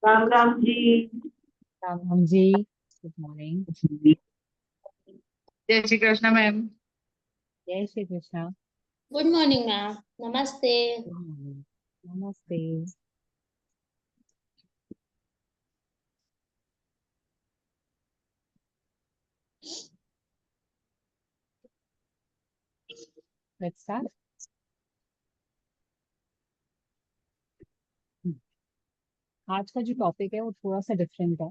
Ram Ram ji. Ram Ram ji. Good morning. जय Shri Krishna ma'am. जय Shri Krishna. Good morning ma'am. नमस्ते। Good morning. नमस्ते। Let's start. आज का जो टॉपिक है वो थोड़ा सा डिफरेंट है।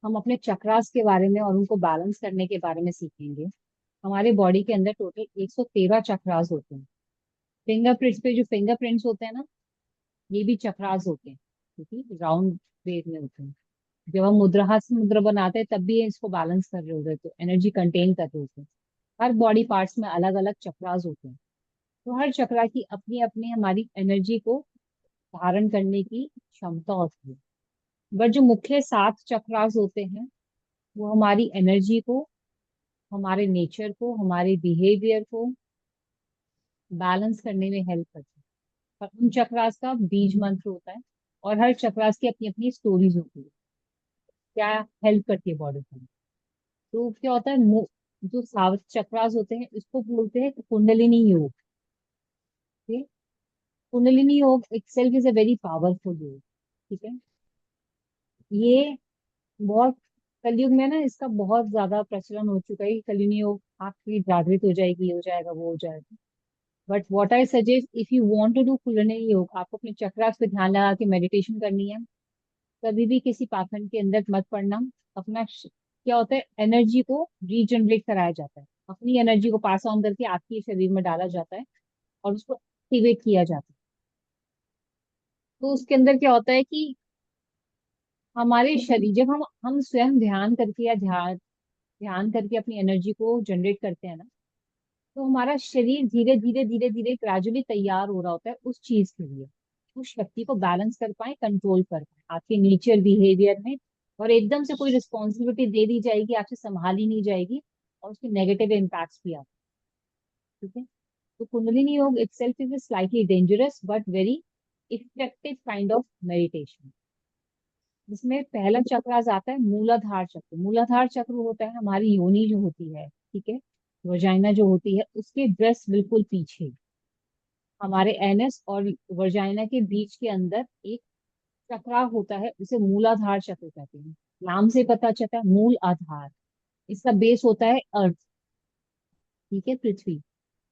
हम अपने चक्रास के बारे में और उनको बैलेंस करने के बारे में सीखेंगे। हमारे बॉडी के अंदर टोटल 113 चक्रास होते हैं। फिंगरप्रिंट्स पे जो फिंगरप्रिंट्स होते हैं ना, ये भी चक्रास होते हैं, क्योंकि राउंड वेव में होते हैं। जब हम मुद्रा हाथ से मुद्रा बनाते हैं तब भी इसको बैलेंस कर रहे होते हैं, तो एनर्जी कंटेन कर रहे होते हैं। हर बॉडी पार्ट्स में अलग अलग चक्रास होते हैं। तो हर चक्रा की अपनी अपनी हमारी एनर्जी को धारण करने की क्षमता होती है। बट जो मुख्य 7 चक्रास होते हैं वो हमारी एनर्जी को, हमारे नेचर को, हमारे बिहेवियर को बैलेंस करने में हेल्प करते हैं। और उन चक्रास का बीज मंत्र होता है। और हर चक्रास की अपनी अपनी स्टोरीज होती है, क्या हेल्प करती है बॉडी को। तो क्या होता है, जो 7 चक्रास होते हैं इसको बोलते हैं कुंडलिनी योग। ठीक है? कुंडलिनी योग itself is a very powerful योग। ठीक है। ये बहुत कलयुग में ना इसका बहुत ज्यादा प्रचलन हो चुका है कि कलिनी योग आपकी जागृत हो जाएगी, हो जाएगा, वो हो जाएगा। But what I suggest, if you want to do kundalini yoga, आपको अपने चक्रास पे ध्यान लगा के मेडिटेशन करनी है। कभी भी किसी पाखंड के अंदर मत पड़ना। अपना क्या होता है, एनर्जी को रीजनरेट कराया जाता है, अपनी एनर्जी को पास ऑन करके आपके शरीर में डाला जाता है और उसको एक्टिवेट किया जाता है। तो उसके अंदर क्या होता है कि हमारे शरीर, जब हम स्वयं ध्यान करके या ध्यान ध्यान करके अपनी एनर्जी को जनरेट करते हैं ना, तो हमारा शरीर धीरे धीरे धीरे धीरे ग्रेजुअली तैयार हो रहा होता है उस चीज के लिए। उस शक्ति को बैलेंस कर पाए, कंट्रोल कर पाए आपके नेचर बिहेवियर में। और एकदम से कोई रिस्पॉन्सिबिलिटी दे दी जाएगी, आपसे संभाली नहीं जाएगी, और उसके नेगेटिव इम्पैक्ट्स भी आते हैं। ठीक है। तो कुंडलिनी योग itself is slightly dangerous but very effective kind of meditation. जिसमें पहला चक्र आ जाता है मूलाधार चक्र। मूलाधार चक्र होता है हमारी योनि जो होती है, ठीक है, वजाइना जो होती है उसके ब्रेस्ट बिल्कुल पीछे, हमारे एनस और वजाइना के बीच के अंदर एक चक्रा होता है, उसे मूलाधार चक्र कहते हैं। नाम से पता चलता है मूल आधार। इसका बेस होता है अर्थ, ठीक है, पृथ्वी।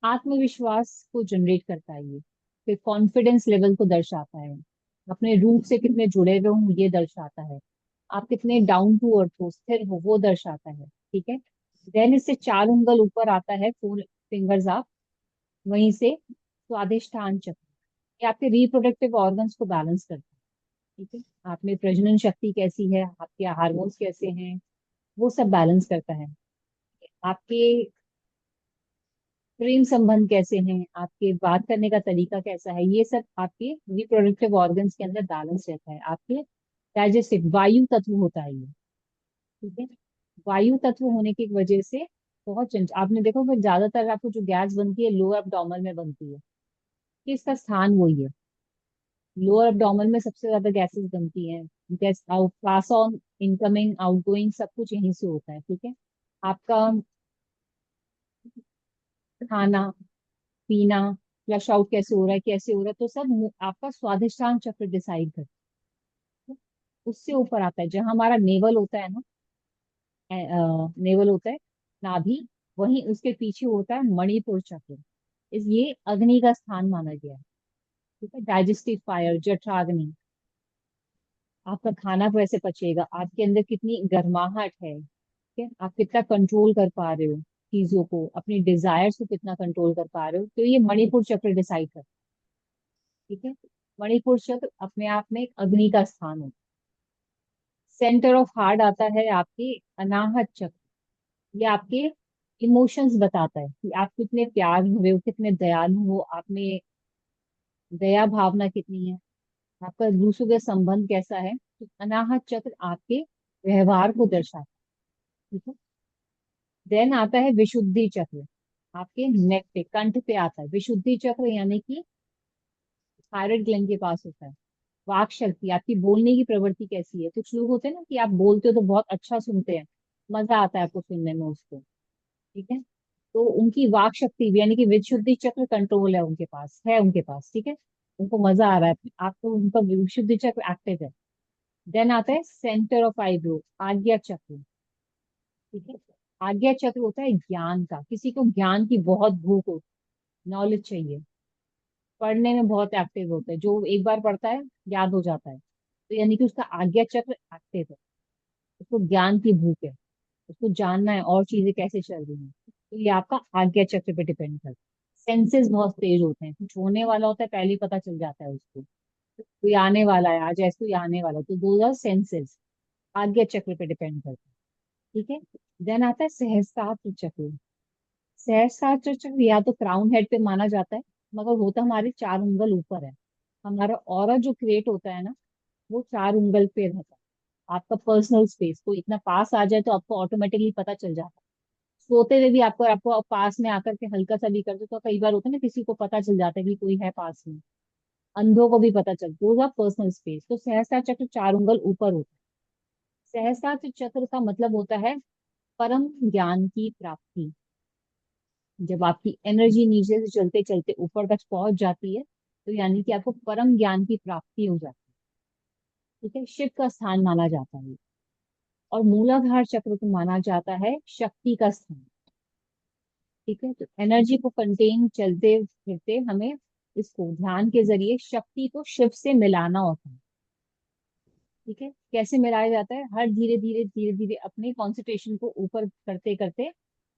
आत्मविश्वास को जनरेट करता है ये। फिर कॉन्फिडेंस लेवल को दर्शाता है। अपने रूट से कितने जुड़े हुए हो ये दर्शाता है। आप कितने डाउन टू अर्थ हो, स्थिर हो, वो दर्शाता है। ठीक है। देन इससे 4 उंगल ऊपर आता है, 4 फिंगर्स आप, वहीं से स्वादिष्ठान चक्र। ये आपके रिप्रोडक्टिव ऑर्गन्स को बैलेंस करता है। ठीक है। आप में प्रजनन शक्ति कैसी है, आपके हार्मोन्स कैसे हैं, वो सब बैलेंस करता है। आपके प्रेम संबंध कैसे हैं, आपके बात करने का तरीका कैसा है, ये सब आपके रिप्रोडक्टिव ऑर्गन्स के अंदर बैलेंस रहता है। आपके डाइजेस्टिव वायु तत्व होता है ये। ठीक है। वायु तत्व होने की वजह से बहुत आपने देखो कि ज्यादातर आपको जो गैस बनती है लोअर एब्डोमेन में बनती है, कि इसका स्थान वही है। लोअर एब्डोमेन में सबसे ज्यादा गैसेस बनती हैं। Gas out pass on, incoming, outgoing, सब कुछ यहीं से होता है। ठीक है। आपका खाना पीना, फ्लश आउट कैसे हो रहा है, कैसे हो रहा है, तो सब आपका स्वादिष्टान चक्र डिसाइड करता है। उससे ऊपर आता है जहां हमारा नेवल होता है ना, नेवल होता है, नाभि, वहीं उसके पीछे होता है मणिपुर चक्र। इस ये अग्नि का स्थान माना गया है। ठीक है। डाइजेस्टिव फायर, जठराग्नि। आपका खाना कैसे पचेगा, आपके अंदर कितनी गर्माहट है, ठीक है, आप कितना कंट्रोल कर पा रहे हो चीजों को, अपनी डिजायर्स को कितना कंट्रोल कर पा रहे हो, तो ये मणिपुर चक्र डिसाइड करता है। ठीक है। मणिपुर चक्र अपने आप में एक अग्नि का स्थान होता है। सेंटर ऑफ हार्ट आता है आपके अनाहत चक्र। ये आपके इमोशंस बताता है कि आप कितने प्यार हुए हो, कितने दयालु हो, आप में दया भावना कितनी है, आपका दूसरों के संबंध कैसा है। तो अनाहत चक्र आपके व्यवहार को दर्शाता है। ठीक है। देन आता है विशुद्धि चक्र। आपके नेक पे, कंठ पे आता है विशुद्धि चक्र, यानी कि थायराइड ग्लैंड के पास होता है। वाक शक्ति, आपकी बोलने की प्रवृत्ति कैसी है। कुछ लोग होते हैं ना कि आप बोलते हो तो बहुत अच्छा सुनते हैं, मजा आता है आपको सुनने में उसको। ठीक है, तो उनकी वाक शक्ति भी यानी कि विशुद्धि चक्र कंट्रोल है उनके पास, ठीक है। उनको मजा आ रहा है, आपको उनका विशुद्धि चक्र एक्टिव है। देन आता है सेंटर ऑफ आईब्रो, आज्ञा चक्र। ठीक है, आज्ञा चक्र होता है ज्ञान का, किसी को ज्ञान की बहुत भूख हो, नॉलेज चाहिए, पढ़ने में बहुत एक्टिव होता है, जो एक बार पढ़ता है याद हो जाता है, तो यानी कि उसका आज्ञा चक्र एक्टिव है। उसको ज्ञान की भूख है, उसको जानना है और चीजें कैसे चल रही हैं, तो ये आपका आज्ञा चक्र पे डिपेंड करता है। सेंसेस बहुत तेज होते हैं, कुछ होने वाला होता है पहले ही पता चल जाता है उसको, कोई आने वाला है, आज ऐसे कोई आने वाला है, तो दो आर सेंसेस, आज्ञा चक्र पे डिपेंड करता है। ठीक है, देन आता है सहस्त्रार चक्र। सहस्त्रार चक्र या तो क्राउन हेड पे माना जाता है, मगर होता हमारे 4 उंगल ऊपर है। हमारा ऑरा जो क्रिएट होता है ना, वो 4 उंगल पे रहता है। आपका पर्सनल स्पेस को इतना पास आ जाए तो आपको ऑटोमेटिकली पता चल जाता है। सोते हुए भी आपको आपको पास में आकर के हल्का सा भी कर दो तो कई बार होता है ना, किसी को पता चल जाता है कि कोई है पास में, अंधों को भी पता चलता है, पर्सनल स्पेस। तो सहस्त्र चक्र 4 उंगल ऊपर होता है। सहस्त्र चक्र का मतलब होता है परम ज्ञान की प्राप्ति। जब आपकी एनर्जी नीचे से चलते चलते ऊपर तक पहुंच जाती है, तो यानी कि आपको परम ज्ञान की प्राप्ति हो जाती है। ठीक है, शिव का स्थान माना जाता है। और मूलाधार चक्र को माना जाता है शक्ति का स्थान। ठीक है, तो एनर्जी को कंटेन चलते फिरते हमें इसको ध्यान के जरिए शक्ति को शिव से मिलाना होता है। ठीक है, कैसे मिलाया जाता है, हर धीरे धीरे धीरे धीरे अपने कॉन्सेंट्रेशन को ऊपर करते करते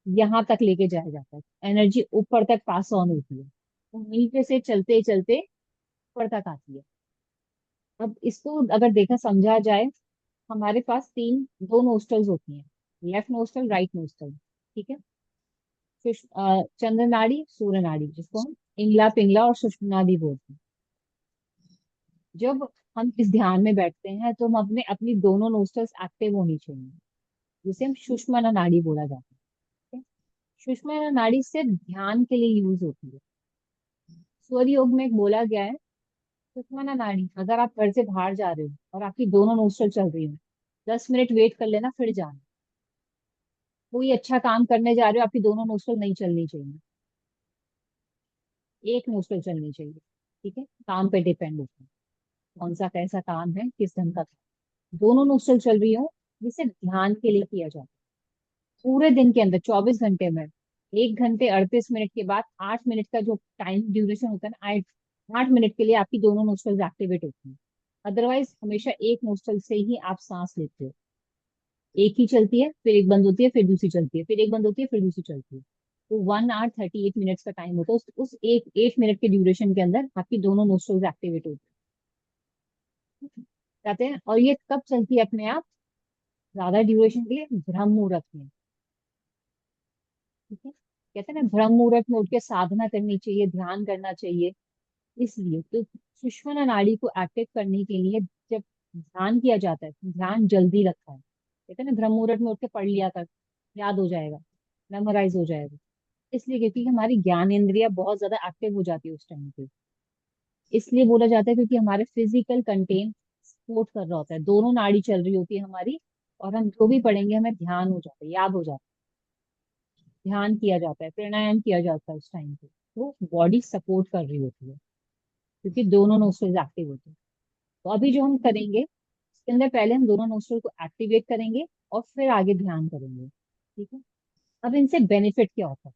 यहाँ तक लेके जाया जाता है, एनर्जी ऊपर तक पास ऑन होती है, तो नीचे से चलते चलते ऊपर तक आती है। अब इसको अगर देखा समझा जाए, हमारे पास दो नोस्टल्स होती हैं, लेफ्ट नोस्टल, राइट नोस्टल। ठीक है, चंद्र नाड़ी, सूर्य नाड़ी, जिसको हम इंगला पिंगला और सुषुम्ना भी बोलते हैं। जब हम इस ध्यान में बैठते हैं तो हम अपने अपनी दोनों नोस्टल्स एक्टिव होनी चाहिए, जिसे हम सुषुम्ना नाड़ी बोला जाता है। ठीक है? सुषुम्ना नाड़ी सिर्फ ध्यान के लिए यूज होती है। स्वर योग में एक बोला गया है, सुषुम्ना नाड़ी अगर आप घर से बाहर जा रहे हो और आपकी दोनों नोस्टल चल रही हो, 10 मिनट वेट कर लेना फिर जाना। कोई अच्छा काम करने जा रहे हो, आपकी दोनों नोस्टल नहीं चलनी चाहिए, एक नोस्टल चलनी चाहिए। ठीक है, काम पे डिपेंड होता है कौन सा कैसा काम है, किस ढंग का काम। दोनों नोस्टल चल रही हो, जिसे ध्यान के लिए किया जाता है। पूरे दिन के अंदर 24 घंटे में 1 घंटे 38 मिनट के बाद 8 मिनट का जो टाइम ड्यूरेशन होता है ना, 8 8 मिनट के लिए आपकी दोनों नोस्टल्स एक्टिवेट होती हैं। अदरवाइज हमेशा एक नोस्टल से ही आप सांस लेते हो, एक ही चलती है, फिर एक बंद होती है, फिर दूसरी चलती है, फिर एक बंद होती है, फिर दूसरी चलती है। तो 1 आवर 38 मिनट्स का टाइम होता है, उस एक 8 मिनट के ड्यूरेशन के अंदर आपकी दोनों नोस्ट्रल्स एक्टिवेट होती है, कहते हैं। और ये कब चलती है अपने आप, ज्यादा ड्यूरेशन के लिए ब्रह्म मुहूर्त में। ठीक है, कहते हैं ना ब्रह्म मुहूर्त में उठ के साधना करनी चाहिए, ध्यान करना चाहिए। इसलिए तो सुषुम्ना नाड़ी को एक्टिव करने के लिए जब ध्यान किया जाता है, तो ध्यान जल्दी लगता है। कहते हैं ना ब्रह्म मुहूर्त में उठ के पढ़ लिया कर, याद हो जाएगा, मेमोराइज हो जाएगा। इसलिए क्योंकि हमारी ज्ञान इंद्रिया बहुत ज्यादा एक्टिव हो जाती है उस टाइम पे। इसलिए बोला जाता है क्योंकि हमारे फिजिकल कंटेंट सपोर्ट कर रहा होता है, दोनों नाड़ी चल रही होती है हमारी, और हम जो भी पढ़ेंगे हमें ध्यान हो जाता है, याद हो जाता है, ध्यान किया जाता है, प्राणायाम किया जाता है उस टाइम पे, तो बॉडी सपोर्ट कर रही होती है क्योंकि दोनों नोस्ट्रल्स एक्टिव होते हैं। तो अभी जो हम करेंगे इसके अंदर पहले हम दोनों नोस्ट्रल को एक्टिवेट करेंगे और फिर आगे ध्यान करेंगे। ठीक है, अब इनसे बेनिफिट क्या होता है,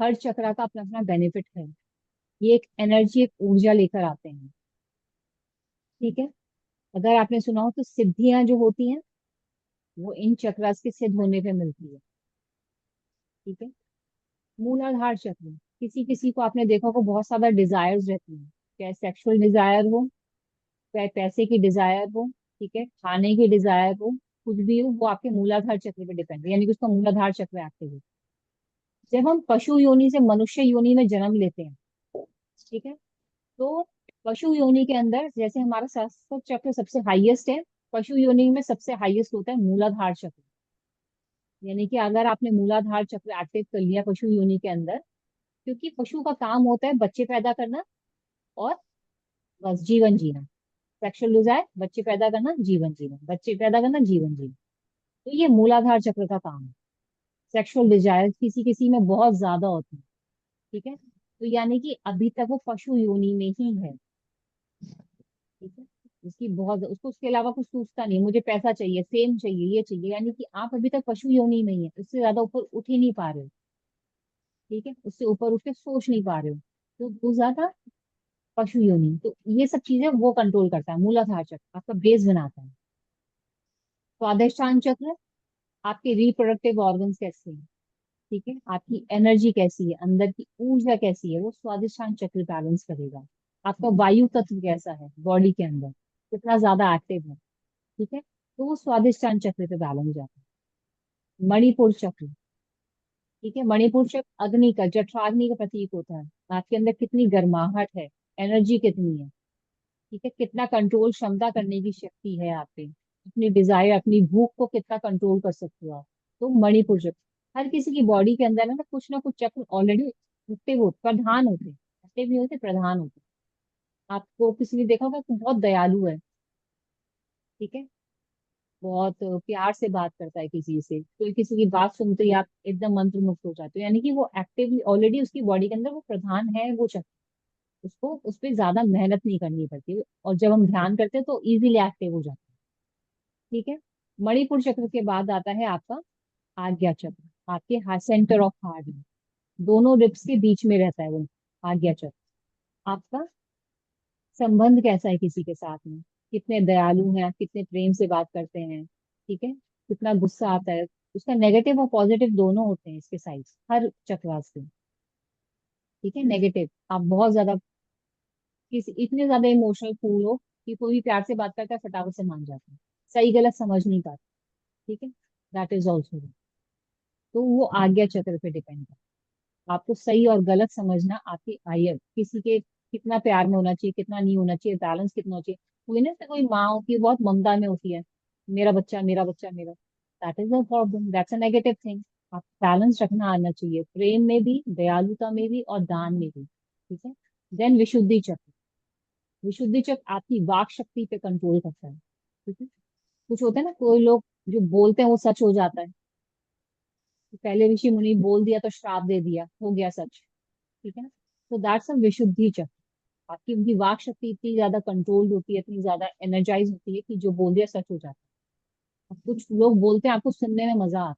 हर चक्रा का अपना अपना बेनिफिट है। ये एक एनर्जी, एक ऊर्जा लेकर आते हैं। ठीक है, अगर आपने सुना हो तो सिद्धियां जो होती हैं वो इन चक्रास के सिद्ध होने पे मिलती है। ठीक है, मूलाधार चक्र, किसी किसी को आपने देखा होगा बहुत ज्यादा डिजायर्स रहती हैं, चाहे सेक्सुअल डिजायर हो, चाहे पैसे की डिजायर हो, ठीक है, खाने की डिजायर हो, कुछ भी हो, वो आपके मूलाधार चक्र पे डिपेंड है, यानी कि उसका मूलाधार चक्र एक्टिव है। जब हम पशु योनि से मनुष्य योनि में जन्म लेते हैं, ठीक है, तो पशु योनि के अंदर जैसे हमारा सहस्त्र चक्र सबसे हाईएस्ट है, पशु योनि में सबसे हाईएस्ट होता है मूलाधार चक्र। यानी कि अगर आपने मूलाधार चक्र एक्टिव कर लिया पशु योनि के अंदर, क्योंकि पशु का काम होता है बच्चे पैदा करना और बस जीवन जीना। सेक्सुअल डिजायर, बच्चे पैदा करना, जीवन जीना, बच्चे पैदा करना, जीवन जीना। तो ये मूलाधार चक्र का काम है। सेक्सुअल डिजायर किसी किसी में बहुत ज्यादा होती है। ठीक है, तो यानी कि अभी तक वो पशु योनि में ही है। ठीक है, उसकी बहुत उसको उसके अलावा कुछ सोचता नहीं, मुझे पैसा चाहिए, सेम चाहिए, ये चाहिए, यानी कि आप अभी तक पशु योनि में ही है, उससे ज्यादा ऊपर उठ ही नहीं पा रहे हो। ठीक है, उससे ऊपर उठ के सोच नहीं पा रहे हो, तो वो ज्यादा पशु योनि। तो ये सब चीजें वो कंट्रोल करता है, मूलाधार चक्र आपका बेस बनाता है। स्वादिष्टान चक्र आपके रिप्रोडक्टिव ऑर्गन्स कैसे हैं, ठीक है, आपकी एनर्जी कैसी है, अंदर की ऊर्जा कैसी है, वो स्वादिष्टान चक्र बैलेंस करेगा। आपका वायु तत्व कैसा है बॉडी के अंदर, कितना ज्यादा एक्टिव है। ठीक है, तो वो स्वादिष्टान चक्र पे बैलेंस हो जाता है। मणिपुर चक्र, ठीक है, मणिपुर चक्र अग्नि का, जठराग्नि का प्रतीक होता है। आपके अंदर कितनी गर्माहट है, एनर्जी कितनी है। ठीक है, कितना कंट्रोल क्षमता करने की शक्ति है आप पे, अपनी डिजायर, अपनी भूख को कितना कंट्रोल कर सकते हो आप। तो मणिपुर चक्र, हर किसी की बॉडी के अंदर है ना कुछ ना कुछ चक्र ऑलरेडी एक्टिव होते, प्रधान होते, एक्टिव नहीं होते, प्रधान होते। आपको किसी ने देखा होगा कि बहुत दयालु है। ठीक है, बहुत प्यार से बात करता है किसी से, कोई किसी की बात सुनते ही आप एकदम मंत्र मुक्त हो जाते हो, यानी कि वो एक्टिवली ऑलरेडी उसकी बॉडी के अंदर वो प्रधान है वो चक्र। उसको उस पर ज्यादा मेहनत नहीं करनी पड़ती, और जब हम ध्यान करते हैं तो इजीली एक्टिव हो जाते हैं। ठीक है, मणिपुर चक्र के बाद आता है आपका आज्ञा चक्र, आपके हार्ट, सेंटर ऑफ हार्ट में, दोनों रिब्स के बीच में रहता है वो आज्ञा चक्र। आपका संबंध कैसा है किसी के साथ में, कितने दयालु हैं आप, कितने प्रेम से बात करते हैं। ठीक है, कितना गुस्सा आता है, उसका नेगेटिव और पॉजिटिव दोनों होते हैं इसके साइड्स हर चक्रवास के। ठीक है, नेगेटिव आप बहुत ज्यादा किसी इतने ज्यादा इमोशनल फूल हो कि कोई भी प्यार से बात करता है फटाफट से मान जाता है, सही गलत समझ नहीं पाते। ठीक है, दैट इज ऑल्सो। तो वो आज्ञा चक्र पे डिपेंड है, आपको सही और गलत समझना, आपकी आयत किसी के कितना प्यार में होना चाहिए, कितना नहीं होना चाहिए, बैलेंस कितना होना चाहिए। कोई ना से कोई माँ होती है बहुत ममता में होती है, मेरा बच्चा मेरा बच्चा मेरा, that is a problem, that's a negative thing. आप बैलेंस रखना आना चाहिए, प्रेम में भी, दयालुता में भी, और दान में भी। ठीक है, देन विशुद्धि चक्र, विशुद्धि चक्र आपकी वाक शक्ति पे कंट्रोल करता है। ठीक है, कुछ होता है ना, कोई लोग जो बोलते हैं वो सच हो जाता है, पहले ऋषि मुनि बोल दिया तो श्राप दे दिया, हो गया सच। ठीक है ना, तो दैट्स अ विशुद्धि चक्र। आपकी उनकी वाक शक्ति इतनी ज्यादा कंट्रोल्ड होती है, इतनी ज्यादा एनर्जाइज होती है कि जो बोल दिया सच हो जाता है। अब कुछ लोग बोलते हैं आपको सुनने में मजा आता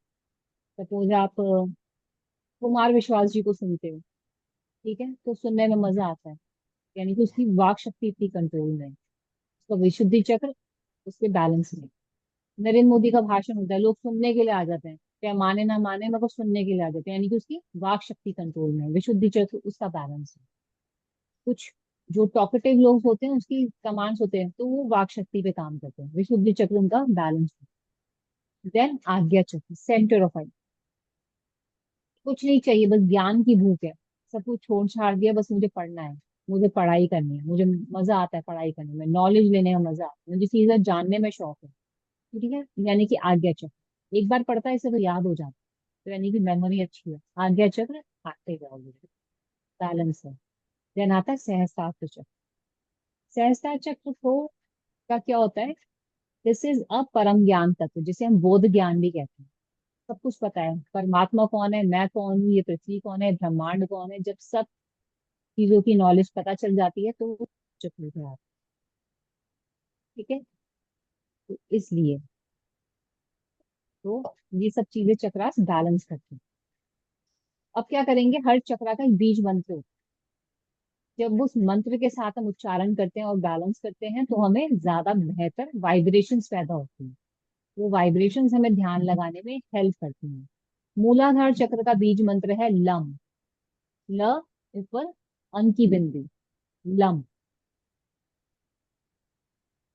है, सपोज आप कुमार विश्वास जी को सुनते हो, ठीक है, तो सुनने में मजा आता है, यानी कि उसकी वाक शक्ति इतनी कंट्रोल में है। उसका विशुद्धि चक्र उसके बैलेंस में। नरेंद्र मोदी का भाषण होता है, लोग सुनने के लिए आ जाते हैं, क्या माने ना माने मगर सुनने के लिए आ जाते हैं, यानी कि उसकी वाक शक्ति कंट्रोल में है, विशुद्धि चक्र उसका बैलेंस है। कुछ जो टॉकेटिव लोग होते हैं उसकी कमांड्स होते हैं, तो वो वाक शक्ति पे काम करते हैं, विशुद्धि चक्र उनका बैलेंस है। देन आज्ञा चक्र, सेंटर ऑफ आई, कुछ नहीं चाहिए, बस ज्ञान की भूख है, सब कुछ छोड़ छाड़ दिया, बस मुझे पढ़ना है, मुझे पढ़ाई करनी है, मुझे मजा आता है पढ़ाई करने में, नॉलेज लेने में मजा आता है, मुझे चीजें जानने में शौक है। ठीक है, यानी कि आज्ञा चक्र एक बार पढ़ता है इसे तो याद हो जाता है, तो यानी कि मेमोरी अच्छी है, आज्ञा चक्र आते जाओगे, बैलेंस है। देन आता है सहस्त्रार चक्र। सहस्त्रार चक्र को का क्या होता है, दिस इज अ परम ज्ञान तत्व, जिसे हम बोध ज्ञान भी कहते हैं। सब कुछ पता है, परमात्मा कौन है, मैं कौन हूँ, ये पृथ्वी कौन है, ब्रह्मांड कौन है, जब सब चीजों की नॉलेज पता चल जाती है तो वो चक्र में आता है। ठीक है, तो इसलिए तो ये सब चीजें चक्रास बैलेंस करती हैं। अब क्या करेंगे, हर चक्रा का एक बीज मंत्र होता है, जब उस मंत्र के साथ हम उच्चारण करते हैं और बैलेंस करते हैं तो हमें ज्यादा बेहतर वाइब्रेशंस पैदा होती हैं, वो वाइब्रेशंस हमें ध्यान लगाने में हेल्प करती हैं। मूलाधार चक्र का बीज मंत्र है लम, ल ऊपर अन की बिंदी, लम,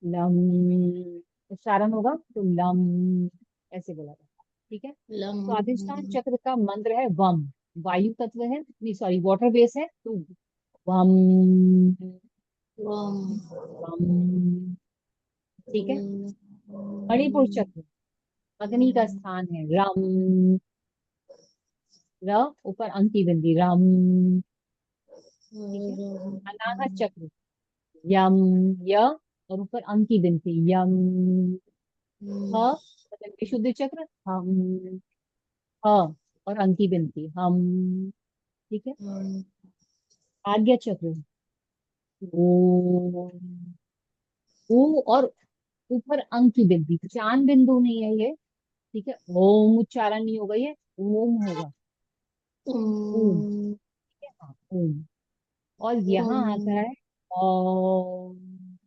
लम, उच्चारण होगा तो लम, ऐसे बोला जाता है। ठीक है, लम स्वादिष्टान चक्र का मंत्र है वम, वायु तत्व है, नहीं सॉरी वाटर बेस है, तो वम, वम वम। ठीक है, वम मणिपुर चक्र अग्नि का स्थान है, रम, र ऊपर अंकी बिंदी, रम। ठीक है, अनाहत चक्र यम, य, और ऊपर अंक की गिनती, यम, ह मतलब विशुद्ध चक्र, हम, ह और अंक की गिनती, हम, ठीक है। आज्ञा चक्र, ओ, ओ और ऊपर अंक की बिंदी, चांद बिंदु नहीं है ये, ठीक है। ओम उच्चारण नहीं होगा ये, ओम होगा, ओम, ठीक है, हाँ, ओम। और यहाँ आता है ओम,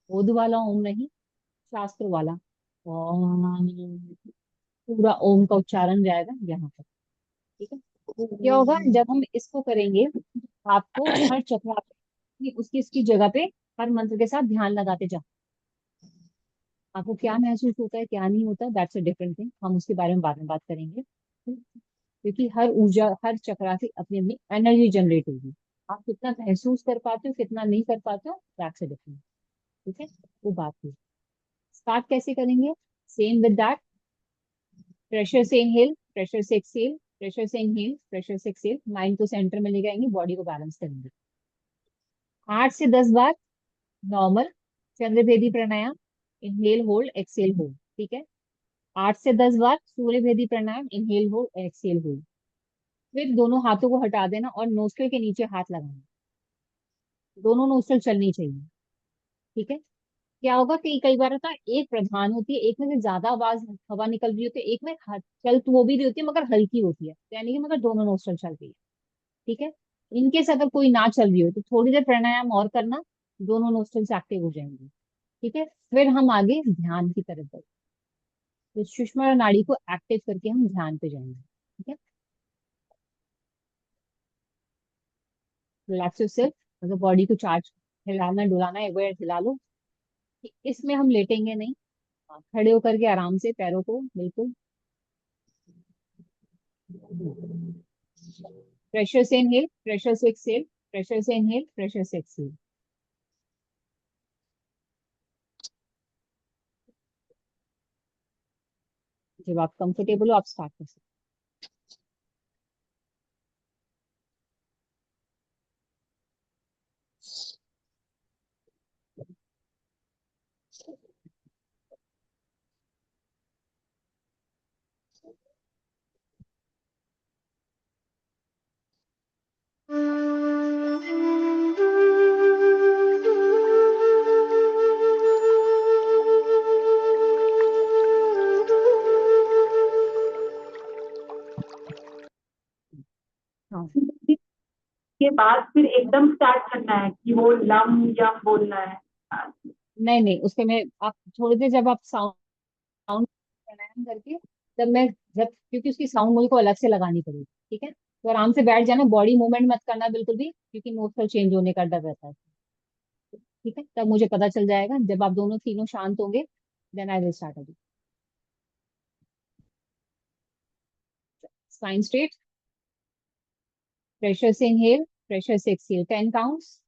ओद वाला ओम नहीं, शास्त्र वाला ओम, पूरा ओम का उच्चारण जाएगा यहाँ पर, ठीक है। क्या होगा जब हम इसको करेंगे, आपको हर चक्र उसकी उसकी जगह पे हर मंत्र के साथ ध्यान लगाते जाओ। आपको क्या महसूस होता है, क्या नहीं होता, दैट्स अ डिफरेंट थिंग, हम उसके बारे में बाद में बात करेंगे। क्योंकि हर ऊर्जा, हर चक्रा से अपनी अपनी एनर्जी जनरेट होगी। आप कितना महसूस कर पाते हो, कितना नहीं कर पाते हो, दैट्स अ डिफरेंट, ठीक है। वो बात है। स्टार्ट कैसे करेंगे, सेम विद दैट, प्रेशर से इनहेल, प्रेशर से एक्सेल, प्रेशर से इनहेल, प्रेशर से एक्सेल, माइंड को सेंटर में ले जाएंगे, बॉडी को बैलेंस करेंगे। 8 से 10 बार नॉर्मल चंद्रभेदी प्राणायाम, इनहेल होल्ड एक्सेल होल्ड, ठीक है। 8 से 10 बार सूर्य भेदी प्राणायाम, इनहेल होल्ड एक्सेल होल्ड। फिर दोनों हाथों को हटा देना और नोस्ट्रल के नीचे हाथ लगाना, दोनों नोस्ट्रल चलनी चाहिए, ठीक है। क्या होगा कि कई बार होता है एक प्रधान होती है, एक में से ज्यादा आवाज हवा निकल रही होती है, एक में चल तो वो भी रही होती है मगर हल्की होती है, यानी कि मगर दोनों नोस्ट्रल चल रही है, ठीक है। इनकेस अगर कोई ना चल रही हो तो थोड़ी देर प्राणायाम और करना, दोनों नोस्ट्रल्स एक्टिव हो जाएंगे, ठीक है। फिर हम आगे ध्यान की तरफ बढ़े, तो सुषमा नाड़ी को एक्टिव करके हम ध्यान पे जाएंगे, ठीक है। रिलैक्स योरसेल्फ, मतलब बॉडी को चार्ज, हिलाना डुलाना, एक बार हिला लो। इसमें हम लेटेंगे नहीं, हाँ, खड़े होकर के आराम से पैरों को बिल्कुल, प्रेशर से इनहेल, प्रेशर से एक्सेल, प्रेशर से इनहेल, प्रेशर से एक्सेल। जब आप कंफर्टेबल हो आप स्टार्ट कर सकते हो। हाँ, के बाद फिर एकदम स्टार्ट करना है कि वो लम यम बोलना है। नहीं नहीं, उसके में आप थोड़ी देर जब आप साउंड साउंड प्राणायाम करके, तब मैं, जब क्योंकि उसकी साउंड मुझे को अलग से लगानी पड़ेगी, ठीक है। तो आराम से बैठ जाना, बॉडी मूवमेंट मत करना बिल्कुल भी, क्योंकि नोस्ट्रल चेंज होने का डर रहता है, ठीक है। तब मुझे पता चल जाएगा जब आप दोनों तीनों शांत होंगे, देन आई विल स्टार्ट अभी। स्पाइन स्ट्रेट, प्रेशर से इनहेल, प्रेशर से एक्सेल, 10 काउंट्स।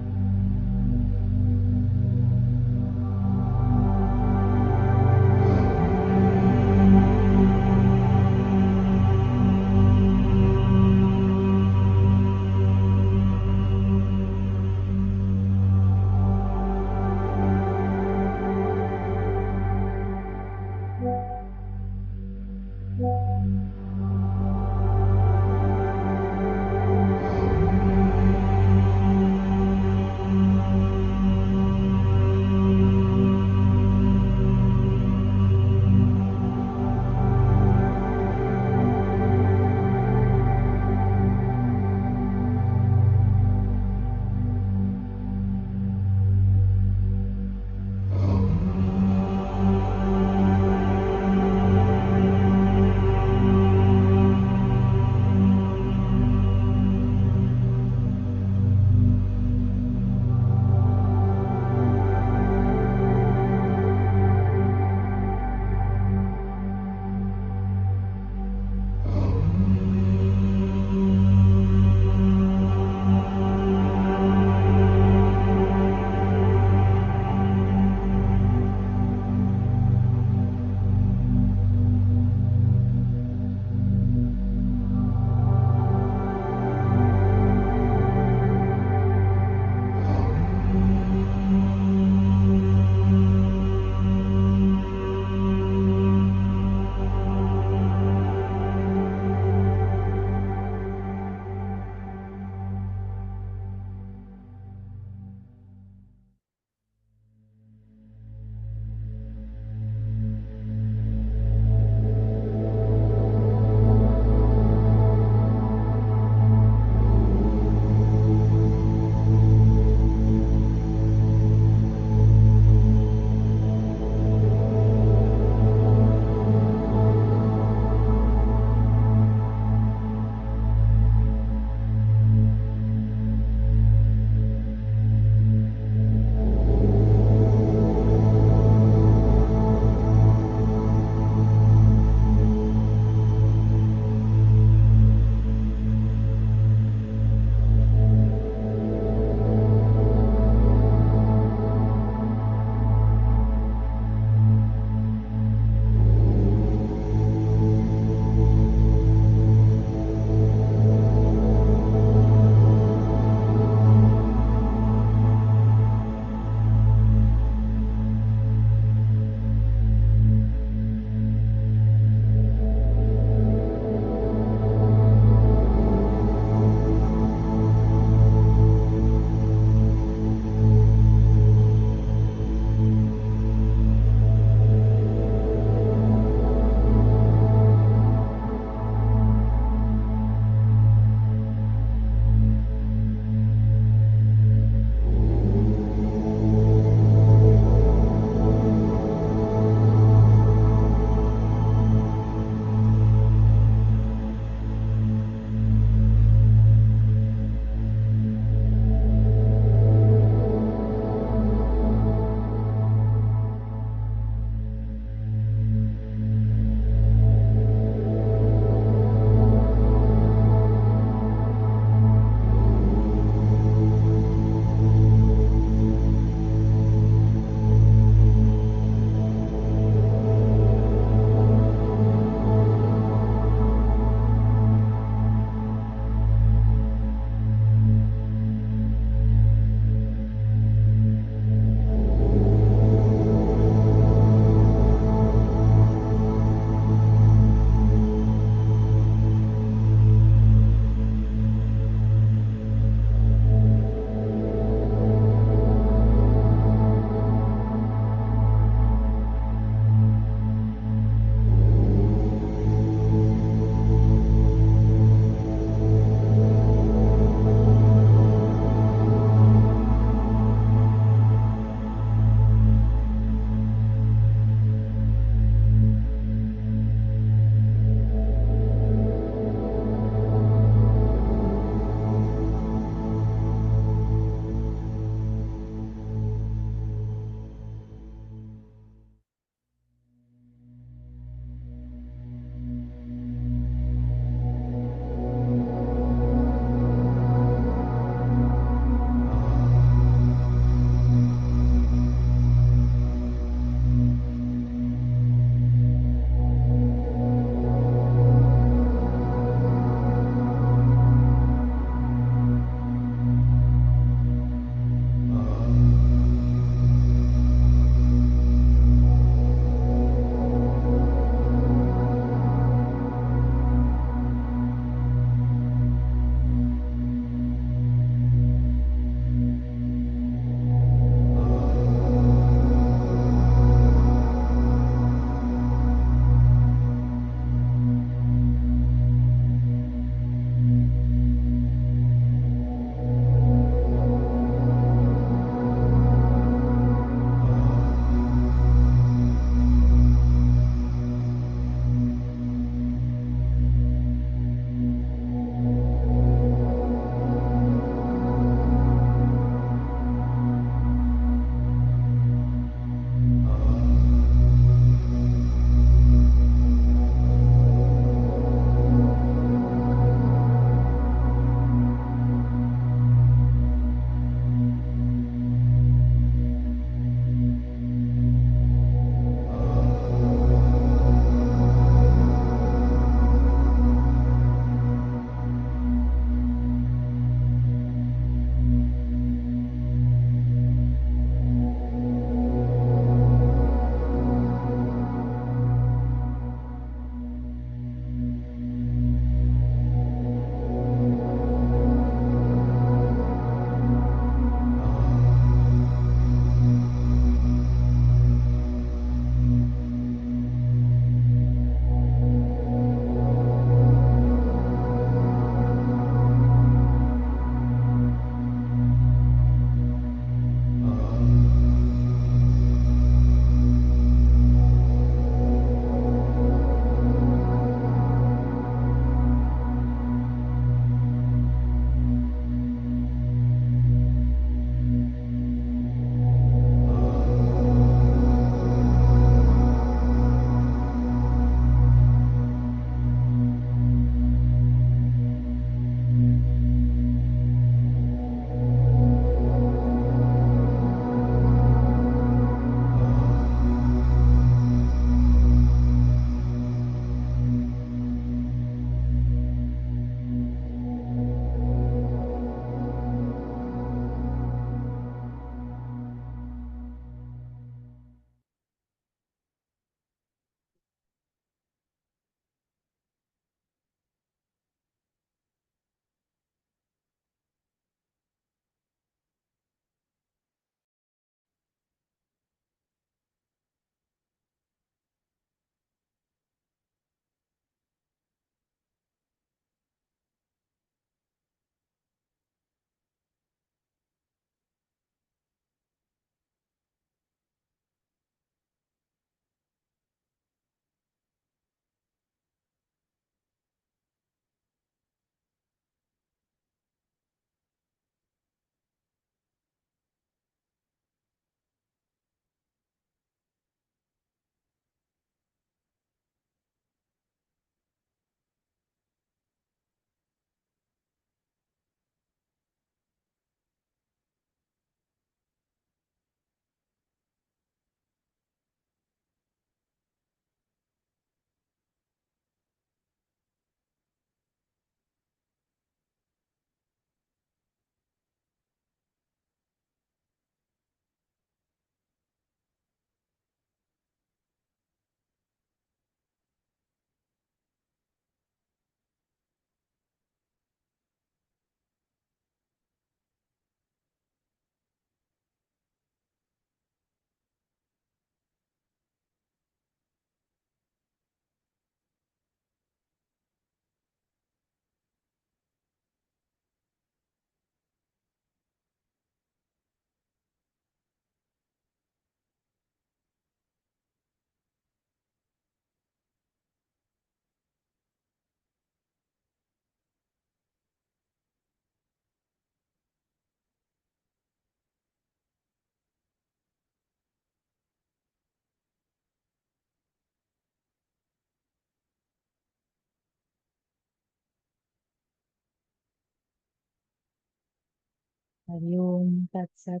हरिओम तत्सत।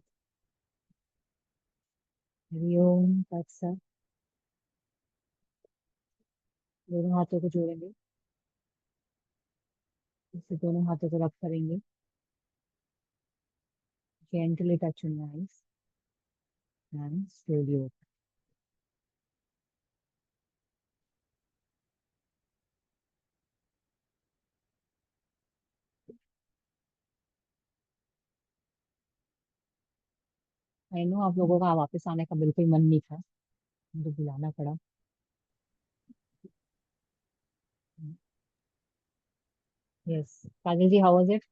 हरिओम तत्सत। दोनों हाथों को जोड़ेंगे, इससे दोनों हाथों को रब करेंगे। Gently touch your eyes and slowly open. I know आप लोगों का वापस आने का बिल्कुल मन नहीं था, मुझे बुलाना पड़ा। Yes Kajal ji, how was it?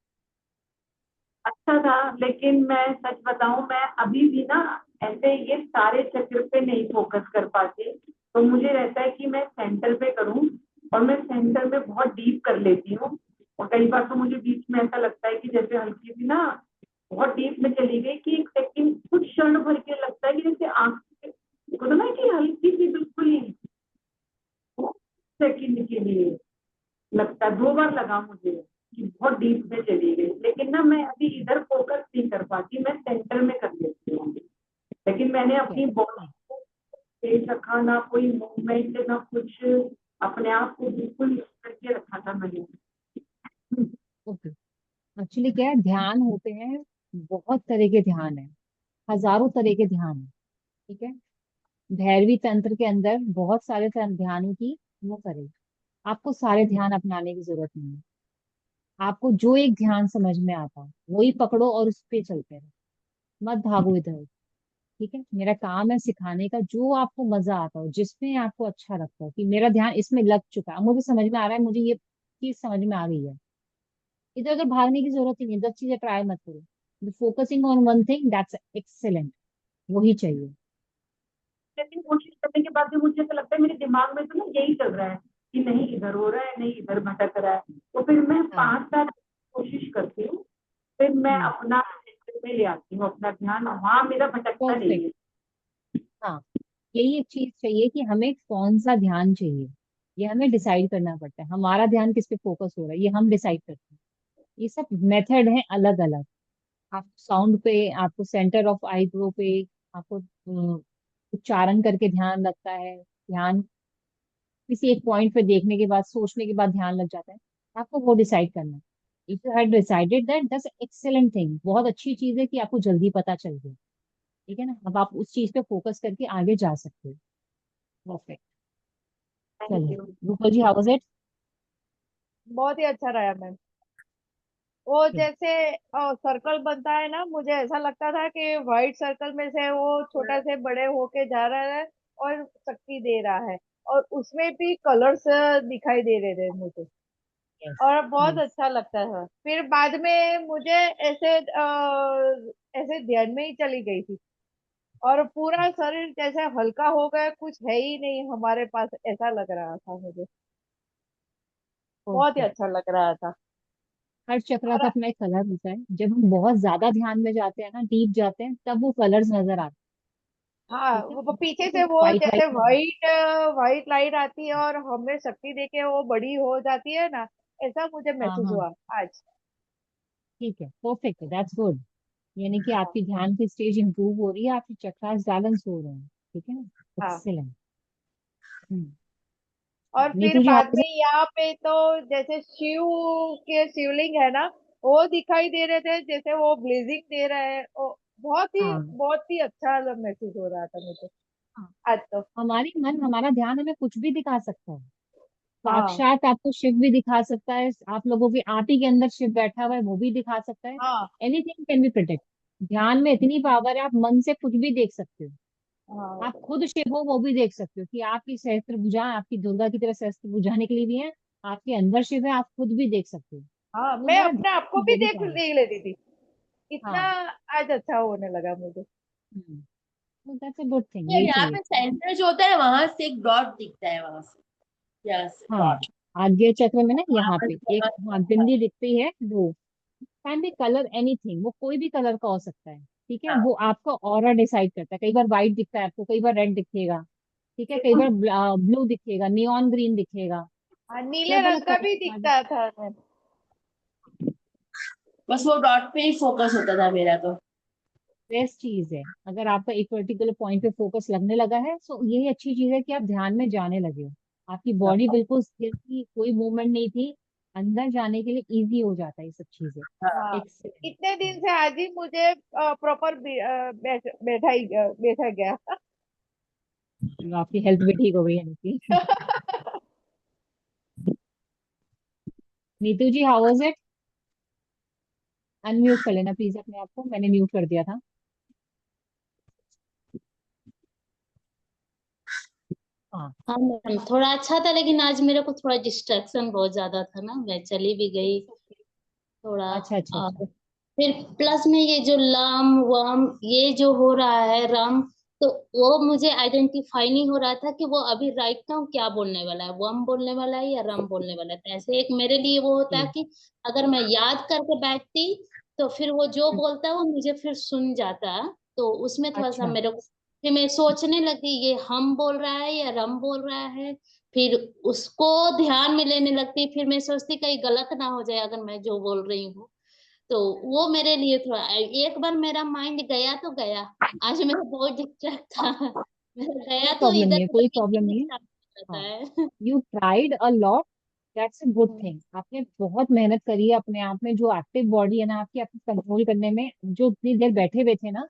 अच्छा था, लेकिन मैं सच बताऊं, मैं अभी भी ना ऐसे ये सारे चक्र पे नहीं फोकस कर पाती। तो मुझे रहता है कि मैं सेंटर पे करूं, और मैं सेंटर में बहुत डीप कर लेती हूँ। और कई बार तो मुझे बीच में ऐसा लगता है कि जैसे हल्की सी ना बहुत डीप में चली गई, कि एक सेकंड कुछ क्षण भर के लगता है कि जैसे आंख को ना कि हल्की सी बिल्कुल ही सेकंड के लिए लगता है। 2 बार लगा मुझे कि बहुत डीप में चली गई, लेकिन ना मैं अभी इधर फोकस नहीं कर पाती, मैं सेंटर में कर लेती हूँ। लेकिन मैंने ठीक है। अपनी बॉडी को तेज रखा, ना कोई मूवमेंट ना कुछ, अपने आप को बिल्कुल करके रखा था मैंने। ओके। एक्चुअली क्या है, ध्यान होते हैं, बहुत तरह के ध्यान है, हजारों तरह के ध्यान है। ठीक है। भैरवी तंत्र के अंदर बहुत सारे ध्यानों की वो करे। आपको सारे ध्यान अपनाने की जरूरत नहीं है। आपको जो एक ध्यान समझ में आता है वही पकड़ो और उस पे चलते रहो, मत भागो इधर। ठीक है, मेरा काम है सिखाने का, जो आपको मजा आता हो, जिसमें आपको अच्छा लगता हो कि मेरा ध्यान इसमें लग चुका है, मुझे समझ में आ रहा है, मुझे ये चीज समझ में आ गई है, इधर उधर भागने की जरूरत ही नहीं, 10 चीजें ट्राई मत करो। Focusing on one thing, that's excellent, वही चाहिए। लेकिन कोशिश करने के बाद भी मुझे ऐसा लगता है मेरे दिमाग में तो ना यही चल रहा है कि नहीं इधर हो रहा है, नहीं इधर भटक रहा है। तो फिर मैं हाँ। 5 साल कोशिश करती हूँ, फिर मैं हम्म। अपना सेंटर में ले आती हूँ अपना ध्यान, वहां मेरा भटकता नहीं परफेक्ट। है। हाँ, यही एक चीज चाहिए कि हमें कौन सा ध्यान चाहिए, ये हमें डिसाइड करना पड़ता है, हमारा ध्यान किस पे फोकस हो रहा है ये हम डिसाइड करते हैं। ये सब मेथड है अलग अलग। आप साउंड पे, आपको सेंटर ऑफ आईब्रो पे, आपको उच्चारण करके ध्यान लगता है, ध्यान किसी एक पॉइंट पे देखने के बाद, सोचने के बाद ध्यान लग जाता है, आपको वो डिसाइड करना है। If you had decided that, that's excellent thing, बहुत अच्छी चीज है कि आपको जल्दी पता चल गया। ठीक है ना, अब आप उस चीज पे फोकस करके आगे जा सकते हो। परफेक्ट। थैंक चलो, you. Rupal ji, how was it? बहुत ही अच्छा रहा मैम। वो जैसे सर्कल बनता है ना, मुझे ऐसा लगता था कि व्हाइट सर्कल में से वो छोटा से बड़े होके जा रहा है और शक्ति दे रहा है, और उसमें भी कलर्स दिखाई दे रहे थे मुझे, यस। और बहुत यस। अच्छा लगता था। फिर बाद में मुझे ऐसे ऐसे ध्यान में ही चली गई थी, और पूरा शरीर जैसे हल्का हो गया, कुछ है ही नहीं हमारे पास, ऐसा लग रहा था मुझे। बहुत ही परफेक्ट। अच्छा लग रहा था। हर चक्र और का अपना एक कलर होता है, जब हम बहुत ज्यादा ध्यान में जाते हैं ना, डीप जाते हैं, तब वो कलर्स नजर आते हाँ, हैं। ठीक वो पीछे है, से वो वाइट जैसे वाइट नजर। व्हाइट व्हाइट लाइट आती है और हमें शक्ति देके वो बड़ी हो जाती है ना, ऐसा मुझे हाँ महसूस हाँ। हुआ आज। ठीक है, परफेक्ट, दैट्स गुड। यानी कि हाँ। आपकी ध्यान की स्टेज इंप्रूव हो रही है, आपकी चक्रास बैलेंस हो रहे हैं। ठीक है ना, हाँ, एक्सेलेंट। हम्म। और फिर नीतू जी, बाद हाउ में यहाँ पे तो जैसे शिव के शिवलिंग है ना, वो दिखाई दे रहे थे, जैसे वो ब्लेजिंग दे रहे हैं, वो हाँ बहुत ही अच्छा महसूस हो रहा था मुझे हाँ। आज तो। हमारी मन, हमारा ध्यान हमें कुछ भी दिखा सकता है। हाँ। साक्षात आपको शिव भी दिखा सकता है, आप लोगों की आप ही के अंदर शिव बैठा हुआ है वो भी दिखा सकता है। हाँ। Anything can be predict. ध्यान में इतनी पावर है, आप मन से कुछ भी देख सकते हो। हाँ। आप खुद शिव हो वो भी देख सकते हो कि आपकी सहस्त्र भुजा, आपकी दुर्गा की तरह सहस्त्र भुजा निकली हुई है, आपके अंदर शिव है, आप खुद भी देख सकते हो। हाँ, तो मैं हमारा अपने आप को ध्यान भी वो भी देख पावर। देख लेती थी, इतना हाँ। आज अच्छा होने लगा मुझे। दैट्स अ गुड थिंग, यार यही यहाँ चाहिए। पे सेंटर जो होता है वहां से एक डॉट दिखता है वहां से, यस हाँ, डॉट। आज्ञा चक्र में ना वहां यहाँ पर पे एक, वहां हाँ, बिंदी दिखती है वो। कैन बी कलर एनीथिंग, वो कोई भी कलर का हो सकता है। ठीक है, हाँ, वो आपका ऑरा डिसाइड करता है, कई बार व्हाइट दिखता है आपको, कई बार रेड दिखेगा। ठीक है, कई बार ब्लू दिखेगा, नियॉन ग्रीन दिखेगा। हाँ, नीले अलग अलग रंग का भी कलर। दिखता था मैं। बस वो डॉट पे ही फोकस होता था मेरा तो। बेस्ट चीज है, अगर आपका एक पर्टिकुलर पॉइंट पे फोकस लगने लगा है तो यही अच्छी चीज है कि आप ध्यान में जाने लगे हो। आपकी बॉडी बिल्कुल स्थिर थी, कोई मूवमेंट नहीं थी, अंदर जाने के लिए इजी हो जाता है ये सब चीजें। हाँ, एक्सेलेंट। इतने दिन से आज ही मुझे प्रॉपर बैठा गया। आपकी हेल्थ भी ठीक हो गई है नीति। नीतू जी, हाउ वाज इट? अनम्यूट कर लेना प्लीज अपने आप को, मैंने म्यूट कर दिया था। हाँ। हाँ मैम, थोड़ा अच्छा था, लेकिन आज मेरे को थोड़ा डिस्ट्रैक्शन बहुत ज्यादा था ना, मैं चली भी गई थोड़ा। अच्छा अच्छा अच्छा। और फिर प्लस में ये जो लाम वाम ये जो हो रहा है राम, तो वो मुझे आइडेंटिफाई नहीं हो रहा था कि वो अभी राइट नाउ क्या बोलने वाला है, वम बोलने वाला है या राम बोलने वाला है। तो ऐसे एक मेरे लिए वो होता है जी। कि अगर मैं याद करके बैठती तो फिर वो जो बोलता है वो मुझे फिर सुन जाता है। तो उसमें थोड़ा सा अच्छा। मेरे को फिर मैं सोचने लगी ये हम बोल रहा है या रम बोल रहा है। फिर उसको ध्यान में लेने लगती, फिर मैं सोचती कहीं गलत ना हो जाए अगर मैं जो बोल रही हूँ। तो वो मेरे लिए थोड़ा, एक बार मेरा माइंड गया तो गया। आज मेरा बहुत डिस्ट्रैक्ट था। मेरा कोई गया तो प्रॉब्लम नहीं इधर है, उधर कोई प्रॉब्लम thinking नहीं है। start हो जाता हाँ, है। You tried a lot, that's a good thing. आपने बहुत मेहनत करी है अपने आप में, जो एक्टिव बॉडी है ना आपकी, आपको कंट्रोल करने में, जो इतनी देर बैठे हुए थे ना,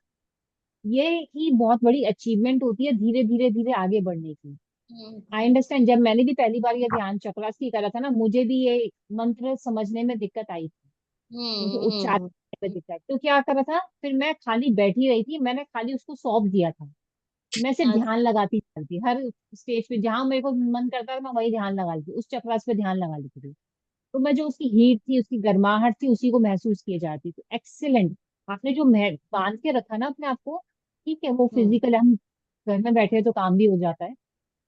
ये ही बहुत बड़ी अचीवमेंट होती है धीरे धीरे धीरे आगे बढ़ने की। हम्म आई अंडरस्टैंड, जब मैंने भी पहली बार ये ध्यान चक्रास की करा था ना, मुझे भी ये मंत्र समझने में दिक्कत आई थी, मुझे उच्चारण हम्म। करने में दिक्कत। तो क्या करा था फिर, मैं खाली बैठी रही थी, मैंने खाली उसको सौंप दिया था। मैं सिर्फ ध्यान अच्छा। लगाती चलती, हर स्टेज पे जहां मेरे को मन करता था मैं वही ध्यान लगा लेती, उस चक्रास पे ध्यान लगा लेती थी। तो मैं जो उसकी हीट थी, उसकी गर्माहट थी, उसी को महसूस किए जाती। तो एक्सीलेंट, आपने जो बांध के रखा ना अपने आप को, ठीक है, वो हम्म फिजिकल, हम घर में बैठे हैं तो काम भी हो जाता है,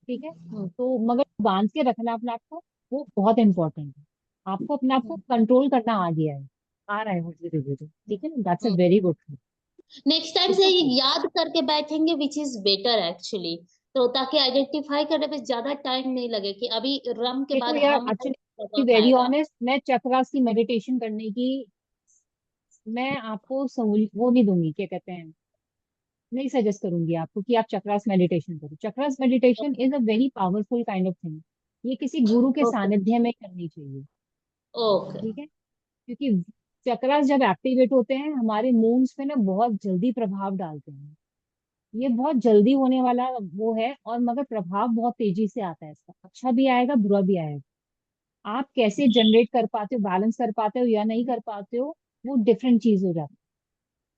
ठीक है, हम्म तो मगर बांध के रखना अपने आप को, वो बहुत इंपॉर्टेंट है। आपको अपने आप को हम्म कंट्रोल करना आ गया है, आ रहा है वो धीरे धीरे, ठीक है ना, that's a hmm. Very good thing. Next time से इसको ये करो। याद करके बैठेंगे विच इज बेटर एक्चुअली। तो ताकि आइडेंटिफाई करने में ज्यादा टाइम नहीं लगे कि अभी रम के देखो बाद यार, हम एक्चुअली वर्क वेरी आएगा। ऑनेस्ट, मैं चक्रास की मेडिटेशन करने की, मैं आपको सहूल वो नहीं दूंगी, क्या कहते हैं, नहीं सजेस्ट करूंगी आपको कि आप चक्रास मेडिटेशन करो। Chakras meditation is a very powerful kind of thing. ये किसी गुरु के ओके सानिध्य में करनी चाहिए, ओके। ठीक है, क्योंकि चक्रास जब एक्टिवेट होते हैं हमारे मूड्स पे ना बहुत जल्दी प्रभाव डालते हैं। ये बहुत जल्दी होने वाला वो है, और मगर प्रभाव बहुत तेजी से आता है इसका, अच्छा भी आएगा बुरा भी आएगा। आप कैसे जनरेट कर पाते हो, बैलेंस कर पाते हो या नहीं कर पाते हो, वो डिफरेंट चीज हो जाती है।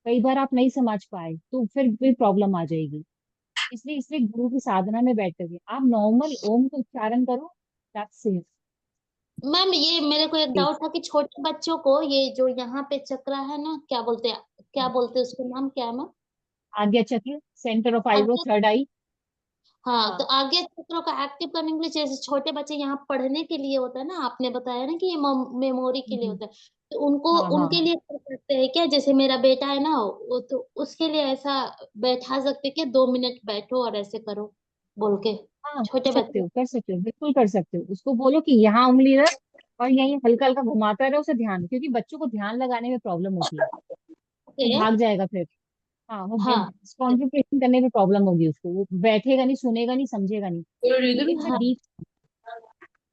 कई बार आप नहीं समझ पाए तो फिर भी प्रॉब्लम आ जाएगी। इसलिए गुरु की साधना में बैठ करके आप नॉर्मल ओम का उच्चारण करो, दैट्स सेफ। मैम ये मेरे को एक डाउट था कि छोटे बच्चों को ये जो यहाँ पे चक्रा है ना, क्या बोलते हैं उसको, नाम क्या है मैम? आज्ञा चक्र, सेंटर ऑफ आईब्रो, आगे, थर्ड आई। हाँ, तो हाँ। आगे चक्रों का एक्टिव करने के लिए जैसे छोटे बच्चे यहाँ पढ़ने के लिए होता है ना, आपने बताया ना कि ये मेमोरी के लिए हम्म, होता है। तो उनको हाँ हाँ उनके हाँ लिए कर सकते हैं क्या? जैसे मेरा बेटा है ना, वो तो उसके लिए ऐसा बैठा सकते हैं क्या, 2 मिनट बैठो और ऐसे करो बोल के, हाँ, कर छोटे सकते बच्चे हो, कर सकते हो, बिल्कुल कर सकते हो। उसको बोलो कि यहाँ उंगली रख और यहीं हल्का हल्का घुमाता रहे उसे ध्यान, क्योंकि बच्चों को ध्यान लगाने में प्रॉब्लम होती है, वो के? भाग जाएगा फिर। हाँ, वो हाँ कॉन्सेंट्रेशन करने में प्रॉब्लम होगी उसको, वो बैठेगा नहीं, सुनेगा नहीं, समझेगा नहीं। इट्स अ हाँ। डीप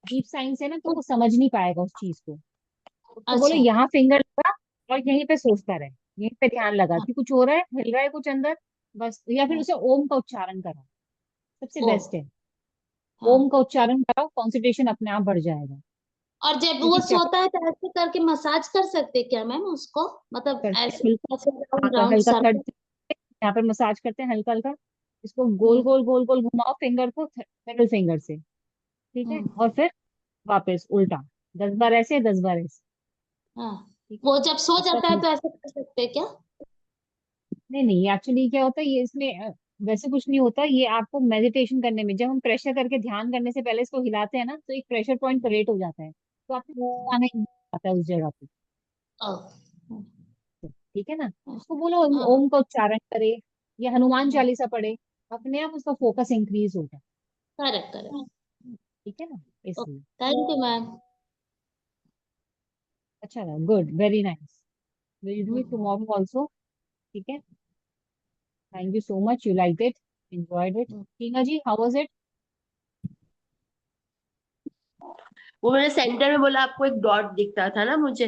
डीप साइंस है ना, तो वो समझ नहीं पाएगा उस चीज को। उसको बोलो अच्छा। यहाँ फिंगर लगा और यहीं पे सोचता रहे, यहीं पे ध्यान लगा कि कुछ हो रहा है, हिल रहा है कुछ अंदर, बस। या फिर हाँ, उसे ओम का उच्चारण कराओ, सबसे ओ, बेस्ट है। ओम हाँ। का उच्चारण कराओ, कॉन्सेंट्रेशन अपने आप बढ़ जाएगा। और जब वो क्योंकि चक्र सोता है तो ऐसे करके मसाज कर सकते हैं क्या मैम उसको, मतलब करते हैं ऐसे बिल्कुल, ऐसे राउंड हल्का राउंड हल्का थर्ड, सर्कल? यहाँ पर मसाज करते हैं हल्का हल्का। इसको गोल हम्म गोल गोल गोल घुमाओ फिंगर को, मिडिल फिंगर से, ठीक है, हम्म। और फिर वापस उल्टा, 10 बार ऐसे 10 बार ऐसे, हाँ, ठीक है। वो जब सो उसका जाता है तो ऐसे कर सकते हैं क्या? नहीं नहीं, एक्चुअली क्या होता है ये इसमें, वैसे कुछ नहीं होता, ये आपको मेडिटेशन करने में, जब हम प्रेशर करके ध्यान करने से पहले इसको हिलाते हैं ना, तो एक प्रेशर पॉइंट क्रिएट हो जाता है, तो आपको आना ही आता है उस जगह पे, ओ, ठीक है ना। उसको बोलो हाँ, ओम का उच्चारण करे या हनुमान हाँ, चालीसा पढ़े, अपने आप उसका फोकस इंक्रीज होगा, करेक्ट करेक्ट। ठीक है ना, ओके, इसलिए। Thank you ma'am. अच्छा, good, very nice. Will do it tomorrow also, ठीक है। Thank you so much, you like it, enjoyed it. Tina ji, how was it? वो मैंने सेंटर में बोला आपको एक डॉट दिखता था ना मुझे,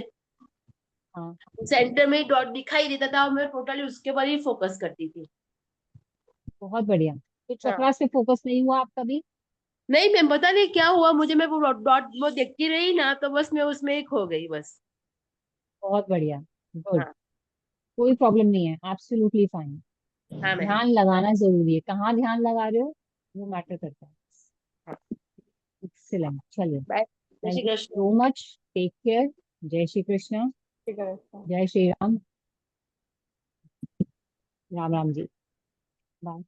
हाँ, सेंटर में डॉट दिखाई देता था और मैं टोटली उसके पर ही फोकस करती थी। बहुत बढ़िया। तो हाँ। चक्रास पे फोकस नहीं हुआ आपका भी? नहीं मैम, पता नहीं क्या हुआ मुझे, मैं वो डॉट वो देखती रही ना, तो बस मैं उसमें एक हो गई बस। बहुत बढ़िया, गुड। हाँ। कोई प्रॉब्लम नहीं है, एब्सोल्युटली फाइन। हाँ मैम। ध्यान लगाना जरूरी है, कहाँ ध्यान लगा रहे हो वो मैटर करता है। एक्सीलेंट, चलिए, बाय, जय Shri thank you Krishna. So much, take care, जय श्री कृष्ण, ठीक है। जय श्री राम, राम राम जी, बाय।